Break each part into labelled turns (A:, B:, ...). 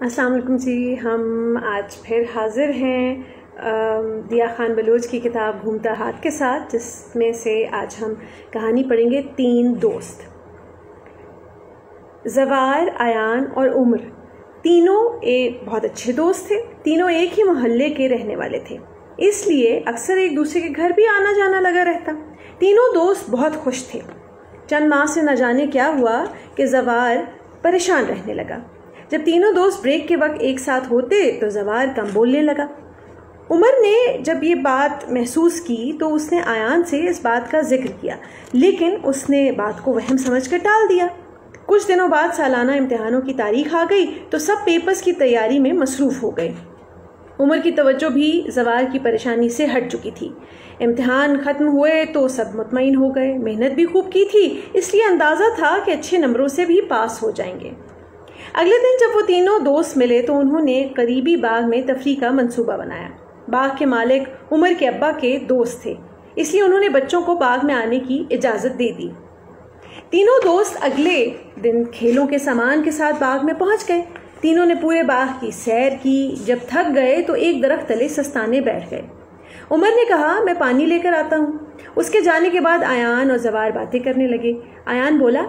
A: السلام علیکم جی، ہم آج پھر حاضر ہیں دیا خان بلوچ کی کتاب گھومتا ہاتھ کے ساتھ، جس میں سے آج ہم کہانی پڑھیں گے 3 دوست۔ زوار، ایان اور عمر تینوں بہت اچھے دوست تھے۔ تینوں ایک ہی محلے کے رہنے والے تھے، اس لیے اکثر ایک دوسرے کے گھر بھی آنا جانا لگا رہتا۔ تینوں دوست بہت خوش تھے۔ چند ماہ سے نہ جانے کیا ہوا کہ زوار پریشان رہنے لگا۔ جب تینوں دوست بریک کے وقت ایک ساتھ ہوتے تو زوار کم بولنے لگا۔ عمر نے جب یہ بات محسوس کی تو اس نے ایان سے اس بات کا ذکر کیا، لیکن اس نے بات کو وہم سمجھ کر ٹال دیا۔ کچھ دنوں بعد سالانہ امتحانوں کی تاریخ آ گئی تو سب پیپرز کی تیاری میں مصروف ہو گئے۔ عمر کی توجہ بھی زوار کی پریشانی سے ہٹ چکی تھی۔ امتحان ختم ہوئے تو سب مطمئن ہو گئے۔ محنت بھی خوب کی تھی، اس لیے اندازہ تھا کہ اچھے نمبروں سے بھی پاس ہو جائیں گے۔ اگلے دن جب وہ تینوں دوست ملے تو انہوں نے قریبی باغ میں تفریح کا منصوبہ بنایا۔ باغ کے مالک عمر کے ابا کے دوست تھے، اس لیے انہوں نے بچوں کو باغ میں آنے کی اجازت دے دی۔ تینوں دوست اگلے دن کھیلوں کے سامان کے ساتھ باغ میں پہنچ گئے۔ تینوں نے پورے باغ کی سیر کی۔ جب تھک گئے تو ایک درخت تلے سستانے بیٹھ گئے۔ عمر نے کہا، میں پانی لے کر آتا ہوں۔ اس کے جانے کے بعد ایان اور زوار باتیں کرنے لگے۔ ایان بولا،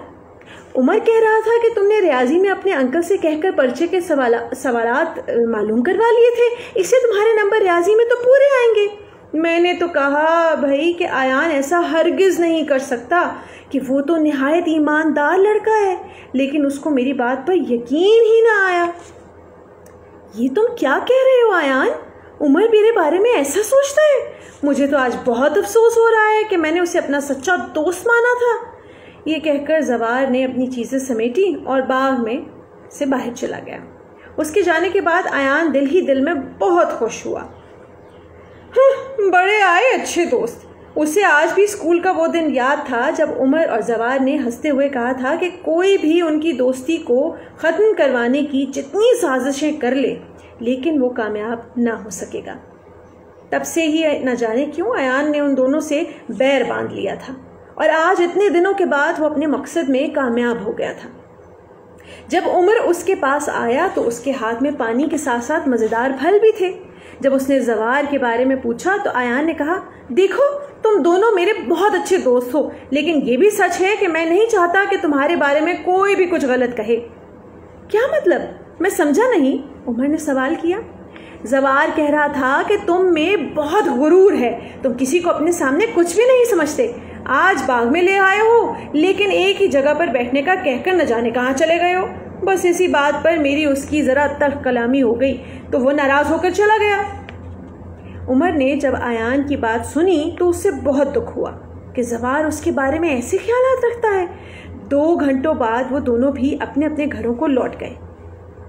A: عمر کہہ رہا تھا کہ تم نے ریاضی میں اپنے انکل سے کہہ کر پرچے کے سوالات معلوم کروا لیے تھے، اس سے تمہارے نمبر ریاضی میں تو پورے آئیں گے۔ میں نے تو کہا بھائی کہ ایان ایسا ہرگز نہیں کر سکتا، کہ وہ تو نہایت ایماندار لڑکا ہے، لیکن اس کو میری بات پر یقین ہی نہ آیا۔ یہ تم کیا کہہ رہے ہو ایان؟ عمر میرے بارے میں ایسا سوچتا ہے؟ مجھے تو آج بہت افسوس ہو رہا ہے کہ میں نے اسے اپنا سچا دوست مانا تھا۔ یہ کہہ کر زوار نے اپنی چیزیں سمیٹی اور باغ میں سے باہر چلا گیا۔ اس کے جانے کے بعد ایان دل ہی دل میں بہت خوش ہوا۔ بڑے آئے اچھے دوست۔ اسے آج بھی اسکول کا وہ دن یاد تھا جب عمر اور زوار نے ہنستے ہوئے کہا تھا کہ کوئی بھی ان کی دوستی کو ختم کروانے کی جتنی سازشیں کر لے، لیکن وہ کامیاب نہ ہو سکے گا۔ تب سے ہی نہ جانے کیوں ایان نے ان دونوں سے بیر باندھ لیا تھا، اور آج اتنے دنوں کے بعد وہ اپنے مقصد میں کامیاب ہو گیا تھا۔ جب عمر اس کے پاس آیا تو اس کے ہاتھ میں پانی کے ساتھ ساتھ مزیدار پھل بھی تھے۔ جب اس نے زوار کے بارے میں پوچھا تو ایان نے کہا، دیکھو تم دونوں میرے بہت اچھے دوست ہو، لیکن یہ بھی سچ ہے کہ میں نہیں چاہتا کہ تمہارے بارے میں کوئی بھی کچھ غلط کہے۔ کیا مطلب؟ میں سمجھا نہیں، عمر نے سوال کیا۔ زوار کہہ رہا تھا کہ تم میں بہت غرور ہے، تم کسی کو اپنے سامنے کچھ بھی نہیں سمجھتے۔ آج باغ میں لے آئے ہو، لیکن ایک ہی جگہ پر بیٹھنے کا کہہ کر نہ جانے کہاں چلے گئے ہو۔ بس اسی بات پر میری اس کی ذرا تلخ کلامی ہو گئی تو وہ ناراض ہو کر چلا گیا۔ عمر نے جب ایان کی بات سنی تو اس سے بہت دکھ ہوا کہ زوار اس کے بارے میں ایسے خیالات رکھتا ہے۔ 2 گھنٹوں بعد وہ دونوں بھی اپنے اپنے گھروں کو لوٹ گئے۔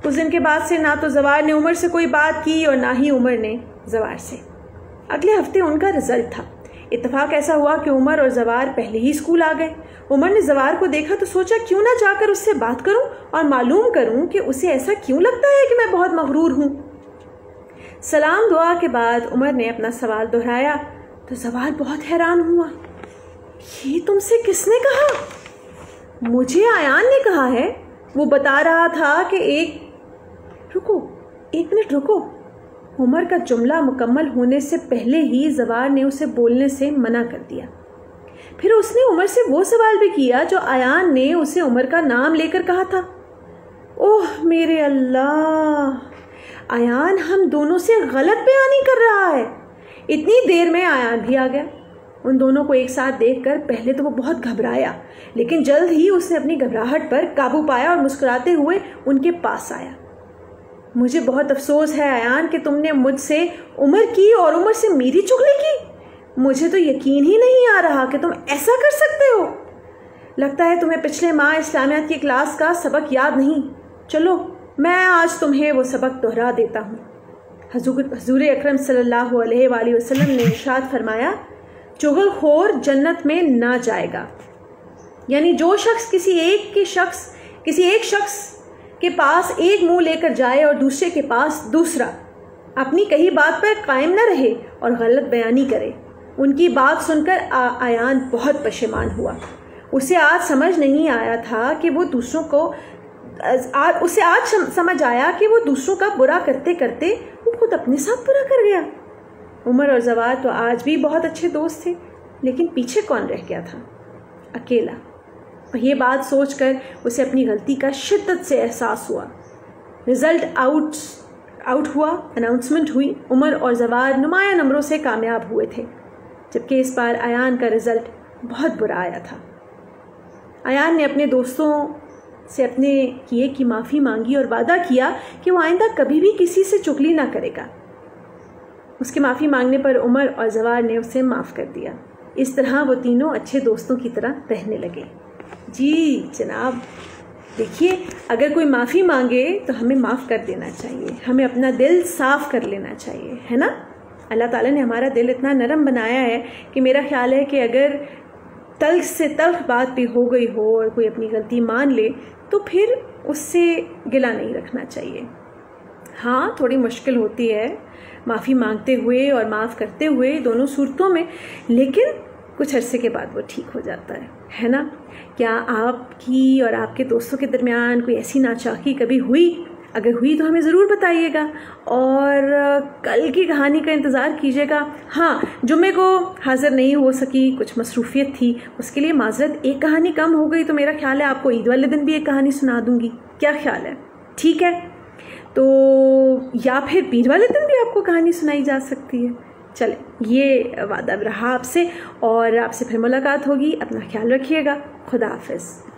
A: اس دن کے بعد سے نہ تو زوار نے عمر سے کوئی بات کی اور نہ ہی عمر نے زوار سے۔ اگلے ہفتے ان کا رزلٹ تھا۔ اتفاق ایسا ہوا کہ عمر اور زوار پہلے ہی اسکول آ گئے۔ عمر نے زوار کو دیکھا تو سوچا کیوں نہ جا کر اس سے بات کروں اور معلوم کروں کہ اسے ایسا کیوں لگتا ہے کہ میں بہت مغرور ہوں۔ سلام دعا کے بعد عمر نے اپنا سوال دہرایا تو زوار بہت حیران ہوا۔ یہ تم سے کس نے کہا؟ مجھے ایان نے کہا ہے۔ وہ بتا رہا تھا کہ ایک منٹ رکو۔ عمر کا جملہ مکمل ہونے سے پہلے ہی زوار نے اسے بولنے سے منع کر دیا۔ پھر اس نے عمر سے وہ سوال بھی کیا جو ایان نے اسے عمر کا نام لے کر کہا تھا۔ اوہ میرے اللہ، ایان ہم دونوں سے غلط بیانی کر رہا ہے۔ اتنی دیر میں ایان بھی آ گیا۔ ان دونوں کو ایک ساتھ دیکھ کر پہلے تو وہ بہت گھبرایا، لیکن جلد ہی اس نے اپنی گھبراہٹ پر قابو پایا اور مسکراتے ہوئے ان کے پاس آیا۔ مجھے بہت افسوس ہے ایان کہ تم نے مجھ سے عمر کی اور عمر سے میری چغلی کی۔ مجھے تو یقین ہی نہیں آ رہا کہ تم ایسا کر سکتے ہو۔ لگتا ہے تمہیں پچھلے ماہ اسلامیات کی کلاس کا سبق یاد نہیں۔ چلو میں آج تمہیں وہ سبق دہرا دیتا ہوں۔ حضور اکرم صلی اللہ علیہ وآلہ وسلم نے ارشاد فرمایا، چغل خور جنت میں نہ جائے گا۔ یعنی جو شخص کسی ایک شخص کے پاس ایک منہ لے کر جائے اور دوسرے کے پاس دوسرا، اپنی کہی بات پر قائم نہ رہے اور غلط بیانی کرے۔ ان کی بات سن کر ایان بہت پشیمان ہوا۔ اسے آج سمجھ نہیں آیا تھا کہ وہ دوسروں کو اسے آج سمجھ آیا کہ وہ دوسروں کا برا کرتے کرتے وہ خود اپنے ساتھ برا کر گیا۔ عمر اور زواد تو آج بھی بہت اچھے دوست تھے، لیکن پیچھے کون رہ گیا تھا؟ اکیلا۔ اور یہ بات سوچ کر اسے اپنی غلطی کا شدت سے احساس ہوا۔ رزلٹ آؤٹ ہوا، اناؤنسمنٹ ہوئی۔ عمر اور زواد نمایاں نمبروں سے کامیاب ہوئے تھے، جبکہ اس بار ایان کا رزلٹ بہت برا آیا تھا۔ ایان نے اپنے دوستوں سے اپنے کیے کی معافی مانگی اور وعدہ کیا کہ وہ آئندہ کبھی بھی کسی سے چغلی نہ کرے گا۔ اس کے معافی مانگنے پر عمر اور زواد نے اسے معاف کر دیا۔ اس طرح وہ تینوں اچھے دوستوں کی طرح رہنے لگے۔ جی جناب، دیکھیے، اگر کوئی معافی مانگے تو ہمیں معاف کر دینا چاہیے، ہمیں اپنا دل صاف کر لینا چاہیے، ہے نا؟ اللہ تعالیٰ نے ہمارا دل اتنا نرم بنایا ہے کہ میرا خیال ہے کہ اگر تلخ سے تلخ بات بھی ہو گئی ہو اور کوئی اپنی غلطی مان لے تو پھر اس سے گلہ نہیں رکھنا چاہیے۔ ہاں، تھوڑی مشکل ہوتی ہے معافی مانگتے ہوئے اور معاف کرتے ہوئے، دونوں صورتوں میں، لیکن کچھ عرصے کے بعد وہ ٹھیک ہو جاتا ہے نا؟ کیا آپ کی اور آپ کے دوستوں کے درمیان کوئی ایسی ناچاکی کبھی ہوئی؟ اگر ہوئی تو ہمیں ضرور بتائیے گا، اور کل کی کہانی کا انتظار کیجیے گا۔ ہاں، جمعے کو حاضر نہیں ہو سکی، کچھ مصروفیت تھی، اس کے لیے معذرت۔ ایک کہانی کم ہو گئی تو میرا خیال ہے آپ کو عید والے دن بھی ایک کہانی سنا دوں گی، کیا خیال ہے؟ ٹھیک ہے، تو یا پھر پیر والے دن بھی آپ کو کہانی سنائی جا سکتی ہے۔ چلیں، یہ وعدہ رہا آپ سے، اور آپ سے پھر ملاقات ہوگی۔ اپنا خیال رکھیے گا۔ خدا حافظ۔